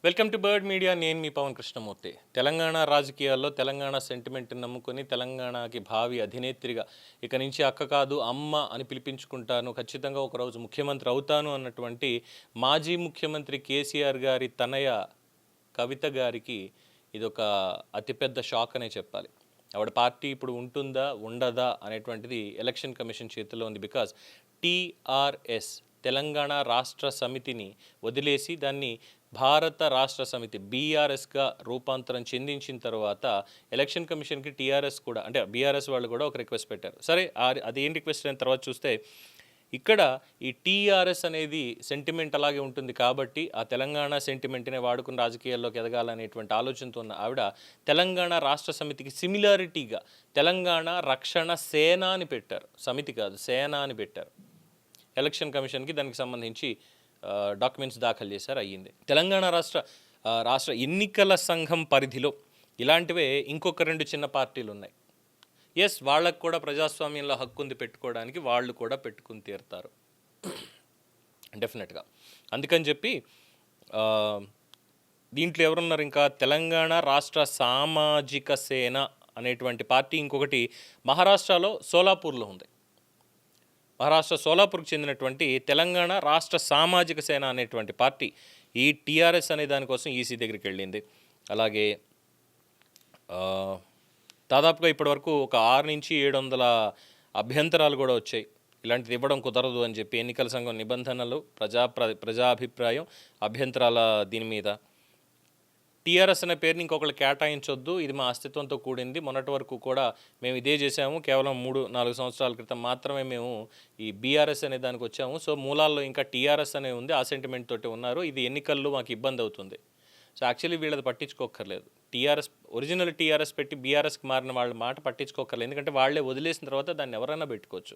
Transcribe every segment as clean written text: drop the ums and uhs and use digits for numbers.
Welcome to bird media. నేను మీ పవన్ కృష్ణమూర్తి. తెలంగాణ రాజకీయాల్లో తెలంగాణ సెంటిమెంట్ని నమ్ముకొని తెలంగాణకి భావి అధినేత్రిగా ఇక నుంచి అక్క కాదు అమ్మ అని పిలిపించుకుంటాను, ఖచ్చితంగా ఒకరోజు ముఖ్యమంత్రి అవుతాను అన్నటువంటి మాజీ ముఖ్యమంత్రి కేసీఆర్ గారి తనయ కవిత గారికి ఇదొక అతిపెద్ద షాక్ అనే చెప్పాలి. ఆవిడ పార్టీ ఇప్పుడు ఉంటుందా ఉండదా అనేటువంటిది ఎలక్షన్ కమిషన్ చేతిలో ఉంది. బికాజ్ టీఆర్ఎస్ తెలంగాణ రాష్ట్ర సమితిని వదిలేసి దాన్ని భారత రాష్ట్ర సమితి బీఆర్ఎస్గా రూపాంతరం చెందించిన తర్వాత ఎలక్షన్ కమిషన్కి టీఆర్ఎస్ కూడా అంటే బీఆర్ఎస్ వాళ్ళు కూడా ఒక రిక్వెస్ట్ పెట్టారు. సరే అదేం రిక్వెస్ట్ అయిన తర్వాత చూస్తే ఇక్కడ ఈ టీఆర్ఎస్ అనేది సెంటిమెంట్ అలాగే ఉంటుంది కాబట్టి ఆ తెలంగాణ సెంటిమెంట్నే వాడుకుని రాజకీయాల్లోకి ఎదగాలనేటువంటి ఆలోచనతో ఉన్న ఆవిడ తెలంగాణ రాష్ట్ర సమితికి సిమిలారిటీగా తెలంగాణ రక్షణ సేన అని పెట్టారు. సమితి కాదు, సేన అని పెట్టారు. ఎలక్షన్ కమిషన్కి దానికి సంబంధించి డాక్యుమెంట్స్ దాఖలు చేశారు, అయ్యింది. తెలంగాణ రాష్ట్ర ఎన్నికల సంఘం పరిధిలో ఇలాంటివే ఇంకొక 2 చిన్న పార్టీలు ఉన్నాయి. ఎస్, వాళ్ళకు కూడా ప్రజాస్వామ్యంలో హక్కు ఉంది పెట్టుకోవడానికి, వాళ్ళు కూడా పెట్టుకుని తీరుతారు డెఫినెట్గా. అందుకని చెప్పి దీంట్లో ఎవరున్నారు ఇంకా, తెలంగాణ రాష్ట్ర సామాజిక సేన అనేటువంటి పార్టీ ఇంకొకటి మహారాష్ట్రలో సోలాపూర్లో ఉంది. మహారాష్ట్ర సోలాపూర్కి చెందినటువంటి తెలంగాణ రాష్ట్ర సామాజిక సేన అనేటువంటి పార్టీ ఈ టీఆర్ఎస్ అనే దానికోసం ఈసీ దగ్గరికి వెళ్ళింది. అలాగే దాదాపుగా ఇప్పటివరకు ఒక 600 నుంచి 700 అభ్యంతరాలు కూడా వచ్చాయి. ఇలాంటిది ఇవ్వడం కుదరదు అని చెప్పి ఎన్నికల సంఘం నిబంధనలు, ప్రజాభిప్రాయం, అభ్యంతరాల దీని మీద టీఆర్ఎస్ అనే పేరుని ఇంకొకళ్ళు కేటాయించొద్దు, ఇది మా అస్తిత్వంతో కూడింది, మొన్నటి వరకు కూడా మేము ఇదే చేసాము, కేవలం 3-4 సంవత్సరాల క్రితం మాత్రమే మేము ఈ బీఆర్ఎస్ అనే దానికి వచ్చాము, సో మూలాల్లో ఇంకా టీఆర్ఎస్ అనే ఉంది, ఆ సెంటిమెంట్ తోటి ఉన్నారు, ఇది ఎన్నికల్లో మాకు ఇబ్బంది అవుతుంది. సో యాక్చువల్లీ వీళ్ళది పట్టించుకోక్కర్లేదు. ఒరిజినల్ టీఆర్ఎస్ పెట్టి బీఆర్ఎస్కి మారిన వాళ్ళ మాట పట్టించుకోక్కర్లేదు, ఎందుకంటే వాళ్ళే వదిలేసిన తర్వాత దాన్ని ఎవరైనా పెట్టుకోవచ్చు.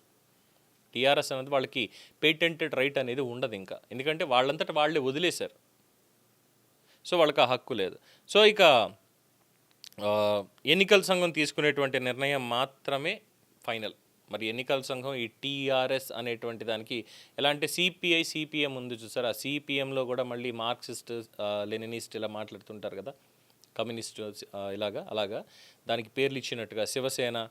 టీఆర్ఎస్ అనేది వాళ్ళకి పేటెంటెడ్ రైట్ అనేది ఉండదు ఇంకా, ఎందుకంటే వాళ్ళంతటా వాళ్ళే వదిలేశారు, సో వాళ్ళకి ఆ హక్కు లేదు. సో ఇక ఎన్నికల సంఘం తీసుకునేటువంటి నిర్ణయం మాత్రమే ఫైనల్. మరి ఎన్నికల సంఘం ఈ టీఆర్ఎస్ అనేటువంటి దానికి ఎలాంటి సిపిఎం ఉంది చూసారు, ఆ సిపిఎంలో కూడా మళ్ళీ మార్క్సిస్ట్, లెనినిస్ట్ ఇలా మాట్లాడుతుంటారు కదా, కమ్యూనిస్ట్ అలాగా దానికి పేర్లు ఇచ్చినట్టుగా శివసేన,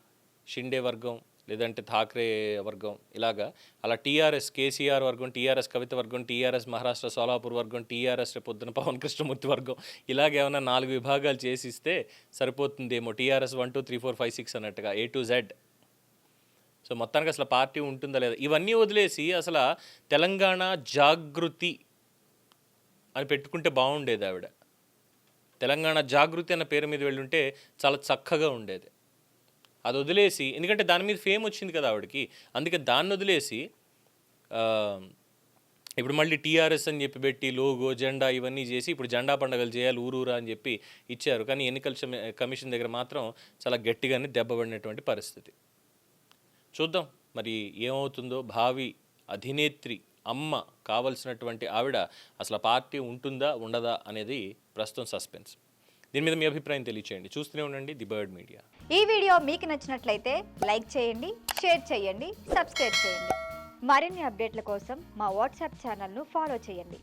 షిండే వర్గం, లేదంటే ఠాక్రే వర్గం, ఇలాగా అలా టీఆర్ఎస్ కేసీఆర్ వర్గం, టీఆర్ఎస్ కవిత వర్గం, టీఆర్ఎస్ మహారాష్ట్ర సోలాపూర్ వర్గం, టీఆర్ఎస్ పొద్దున పవన్ కృష్ణమూర్తి వర్గం, ఇలాగేమన్నా 4 విభాగాలు చేసిస్తే సరిపోతుందేమో. టీఆర్ఎస్ 1 2 3 4 5 6 అన్నట్టుగా A to Z. సో మొత్తానికి అసలు పార్టీ ఉంటుందా లేదా ఇవన్నీ వదిలేసి అసలు తెలంగాణ జాగృతి అని పెట్టుకుంటే బాగుండేది. ఆవిడ తెలంగాణ జాగృతి అన్న పేరు మీద వెళ్ళుంటే చాలా చక్కగా ఉండేది. అది వదిలేసి, ఎందుకంటే దాని మీద ఫేమ్ వచ్చింది కదా ఆవిడకి, అందుకే దాన్ని వదిలేసి ఇప్పుడు మళ్ళీ టీఆర్ఎస్ అని చెప్పి పెట్టి లోగో, జెండా ఇవన్నీ చేసి ఇప్పుడు జెండా పండుగలు చేయాలి ఊరూరా అని చెప్పి ఇచ్చారు. కానీ ఎన్నికల కమిషన్ దగ్గర మాత్రం చాలా గట్టిగానే దెబ్బపడినటువంటి పరిస్థితి. చూద్దాం మరి ఏమవుతుందో. భావి అధినేత్రి అమ్మ కావలసినటువంటి ఆవిడ అసలు పార్టీ ఉంటుందా ఉండదా అనేది ప్రస్తుతం సస్పెన్స్. దీని మీద మీ అభిప్రాయం తెలియచేయండి. చూస్తూనే ఉండండి ది బర్డ్ మీడియా. ఈ వీడియో మీకు నచ్చినట్లయితే లైక్ చేయండి, షేర్ చేయండి, సబ్స్క్రైబ్ చేయండి. మరిన్ని అప్డేట్ల కోసం మా వాట్సాప్ ఛానల్ను ఫాలో చేయండి.